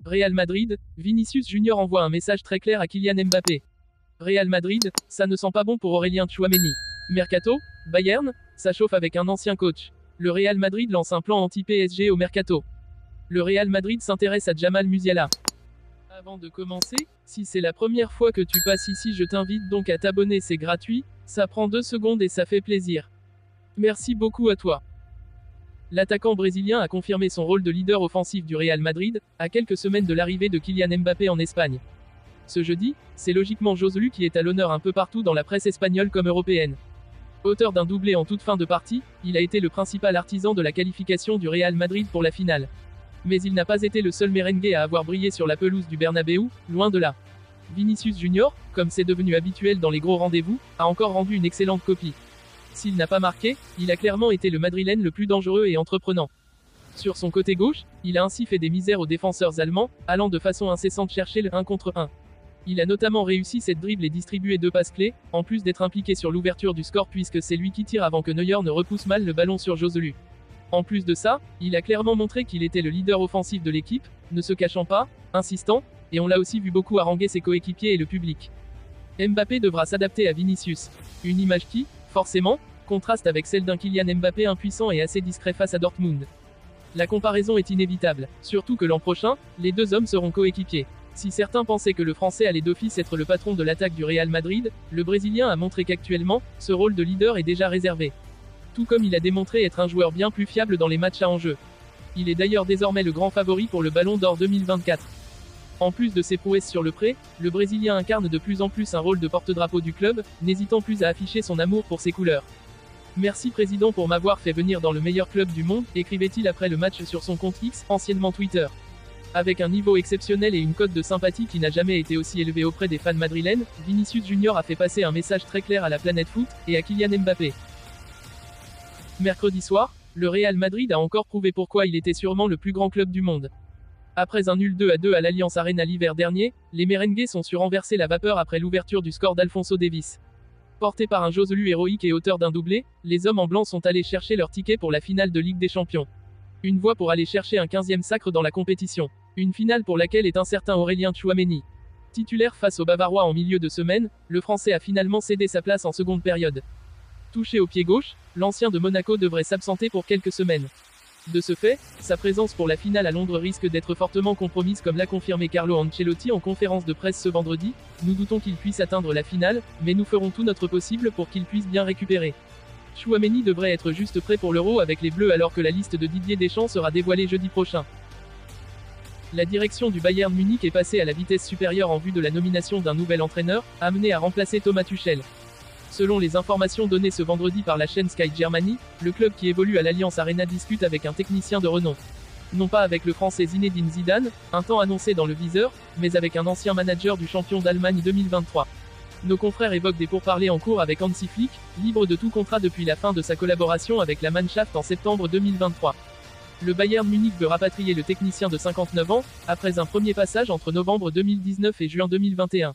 Real Madrid, Vinicius Junior envoie un message très clair à Kylian Mbappé. Real Madrid, ça ne sent pas bon pour Aurélien Tchouaméni. Mercato, Bayern, ça chauffe avec un ancien coach. Le Real Madrid lance un plan anti-PSG au Mercato. Le Real Madrid s'intéresse à Jamal Musiala. Avant de commencer, si c'est la première fois que tu passes ici, je t'invite donc à t'abonner, c'est gratuit, ça prend 2 secondes et ça fait plaisir. Merci beaucoup à toi. L'attaquant brésilien a confirmé son rôle de leader offensif du Real Madrid, à quelques semaines de l'arrivée de Kylian Mbappé en Espagne. Ce jeudi, c'est logiquement Joselu qui est à l'honneur un peu partout dans la presse espagnole comme européenne. Auteur d'un doublé en toute fin de partie, il a été le principal artisan de la qualification du Real Madrid pour la finale. Mais il n'a pas été le seul merengue à avoir brillé sur la pelouse du Bernabéu, loin de là. Vinicius Junior, comme c'est devenu habituel dans les gros rendez-vous, a encore rendu une excellente copie. S'il n'a pas marqué, il a clairement été le Madrilène le plus dangereux et entreprenant. Sur son côté gauche, il a ainsi fait des misères aux défenseurs allemands, allant de façon incessante chercher le 1 contre 1. Il a notamment réussi cette dribble et distribué 2 passes clés, en plus d'être impliqué sur l'ouverture du score puisque c'est lui qui tire avant que Neuer ne repousse mal le ballon sur Joselu. En plus de ça, il a clairement montré qu'il était le leader offensif de l'équipe, ne se cachant pas, insistant, et on l'a aussi vu beaucoup haranguer ses coéquipiers et le public. Mbappé devra s'adapter à Vinicius. Une image qui, forcément, contraste avec celle d'un Kylian Mbappé impuissant et assez discret face à Dortmund. La comparaison est inévitable, surtout que l'an prochain, les deux hommes seront coéquipiers. Si certains pensaient que le Français allait d'office être le patron de l'attaque du Real Madrid, le Brésilien a montré qu'actuellement, ce rôle de leader est déjà réservé. Tout comme il a démontré être un joueur bien plus fiable dans les matchs à enjeu. Il est d'ailleurs désormais le grand favori pour le Ballon d'Or 2024. En plus de ses prouesses sur le pré, le Brésilien incarne de plus en plus un rôle de porte-drapeau du club, n'hésitant plus à afficher son amour pour ses couleurs. Merci président pour m'avoir fait venir dans le meilleur club du monde, écrivait-il après le match sur son compte X, anciennement Twitter. Avec un niveau exceptionnel et une cote de sympathie qui n'a jamais été aussi élevée auprès des fans madrilènes, Vinicius Junior a fait passer un message très clair à la planète foot, et à Kylian Mbappé. Mercredi soir, le Real Madrid a encore prouvé pourquoi il était sûrement le plus grand club du monde. Après un nul 2-2 à l'Allianz Arena l'hiver dernier, les merengues sont sur renverser la vapeur après l'ouverture du score d'Alphonso Davies. Portés par un Joselu héroïque et auteur d'un doublé, les hommes en blanc sont allés chercher leur ticket pour la finale de Ligue des Champions. Une voie pour aller chercher un 15e sacre dans la compétition. Une finale pour laquelle est un certain Aurélien Tchouaméni. Titulaire face aux Bavarois en milieu de semaine, le Français a finalement cédé sa place en seconde période. Touché au pied gauche, l'ancien de Monaco devrait s'absenter pour quelques semaines. De ce fait, sa présence pour la finale à Londres risque d'être fortement compromise comme l'a confirmé Carlo Ancelotti en conférence de presse ce vendredi. Nous doutons qu'il puisse atteindre la finale, mais nous ferons tout notre possible pour qu'il puisse bien récupérer. Tchouaméni devrait être juste prêt pour l'Euro avec les Bleus alors que la liste de Didier Deschamps sera dévoilée jeudi prochain. La direction du Bayern Munich est passée à la vitesse supérieure en vue de la nomination d'un nouvel entraîneur, amené à remplacer Thomas Tuchel. Selon les informations données ce vendredi par la chaîne Sky Germany, le club qui évolue à l'Allianz Arena discute avec un technicien de renom. Non pas avec le français Zinedine Zidane, un temps annoncé dans le viseur, mais avec un ancien manager du champion d'Allemagne 2023. Nos confrères évoquent des pourparlers en cours avec Hansi Flick, libre de tout contrat depuis la fin de sa collaboration avec la Mannschaft en septembre 2023. Le Bayern Munich veut rapatrier le technicien de 59 ans, après un premier passage entre novembre 2019 et juin 2021.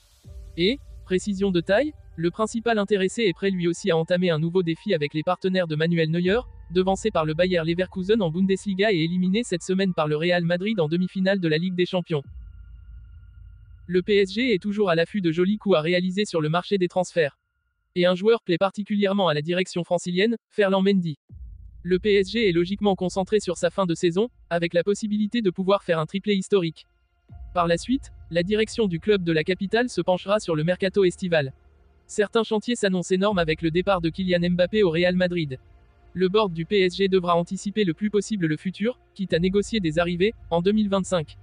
Et, précision de taille, le principal intéressé est prêt lui aussi à entamer un nouveau défi avec les partenaires de Manuel Neuer, devancé par le Bayer Leverkusen en Bundesliga et éliminé cette semaine par le Real Madrid en demi-finale de la Ligue des Champions. Le PSG est toujours à l'affût de jolis coups à réaliser sur le marché des transferts. Et un joueur plaît particulièrement à la direction francilienne, Ferland Mendy. Le PSG est logiquement concentré sur sa fin de saison, avec la possibilité de pouvoir faire un triplé historique. Par la suite, la direction du club de la capitale se penchera sur le mercato estival. Certains chantiers s'annoncent énormes avec le départ de Kylian Mbappé au Real Madrid. Le board du PSG devra anticiper le plus possible le futur, quitte à négocier des arrivées, en 2025.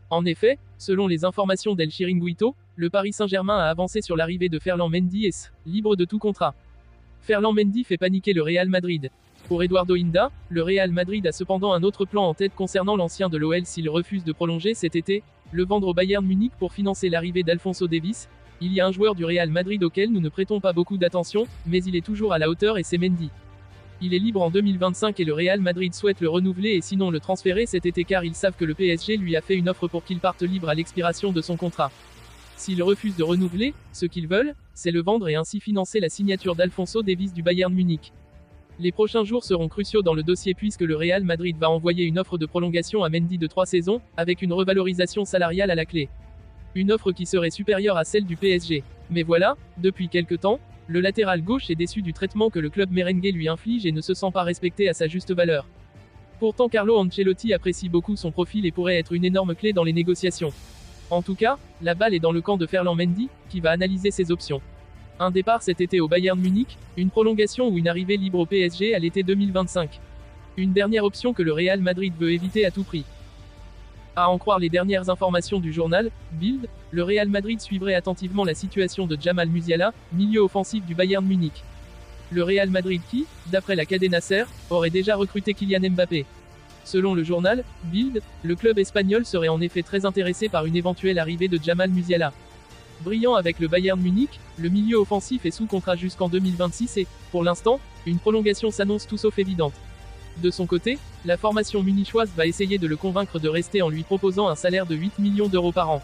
En effet, selon les informations d'El Chiringuito, le Paris Saint-Germain a avancé sur l'arrivée de Ferland Mendy et libre de tout contrat. Ferland Mendy fait paniquer le Real Madrid. Pour Eduardo Inda, le Real Madrid a cependant un autre plan en tête concernant l'ancien de l'OL s'il refuse de prolonger cet été, le vendre au Bayern Munich pour financer l'arrivée d'Alphonso Davies. Il y a un joueur du Real Madrid auquel nous ne prêtons pas beaucoup d'attention, mais il est toujours à la hauteur et c'est Mendy. Il est libre en 2025 et le Real Madrid souhaite le renouveler et sinon le transférer cet été car ils savent que le PSG lui a fait une offre pour qu'il parte libre à l'expiration de son contrat. S'ils refusent de renouveler, ce qu'ils veulent, c'est le vendre et ainsi financer la signature d'Alphonso Davies du Bayern Munich. Les prochains jours seront cruciaux dans le dossier puisque le Real Madrid va envoyer une offre de prolongation à Mendy de 3 saisons, avec une revalorisation salariale à la clé. Une offre qui serait supérieure à celle du PSG. Mais voilà, depuis quelque temps, le latéral gauche est déçu du traitement que le club merengue lui inflige et ne se sent pas respecté à sa juste valeur. Pourtant Carlo Ancelotti apprécie beaucoup son profil et pourrait être une énorme clé dans les négociations. En tout cas, la balle est dans le camp de Ferland Mendy, qui va analyser ses options. Un départ cet été au Bayern Munich, une prolongation ou une arrivée libre au PSG à l'été 2025. Une dernière option que le Real Madrid veut éviter à tout prix. À en croire les dernières informations du journal Bild, le Real Madrid suivrait attentivement la situation de Jamal Musiala, milieu offensif du Bayern Munich. Le Real Madrid qui, d'après la Cadena SER, aurait déjà recruté Kylian Mbappé. Selon le journal Bild, le club espagnol serait en effet très intéressé par une éventuelle arrivée de Jamal Musiala. Brillant avec le Bayern Munich, le milieu offensif est sous contrat jusqu'en 2026 et, pour l'instant, une prolongation s'annonce tout sauf évidente. De son côté, la formation munichoise va essayer de le convaincre de rester en lui proposant un salaire de 8 millions d'euros par an.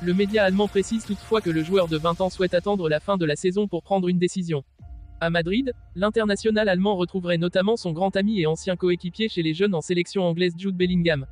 Le média allemand précise toutefois que le joueur de 20 ans souhaite attendre la fin de la saison pour prendre une décision. À Madrid, l'international allemand retrouverait notamment son grand ami et ancien coéquipier chez les jeunes en sélection anglaise Jude Bellingham.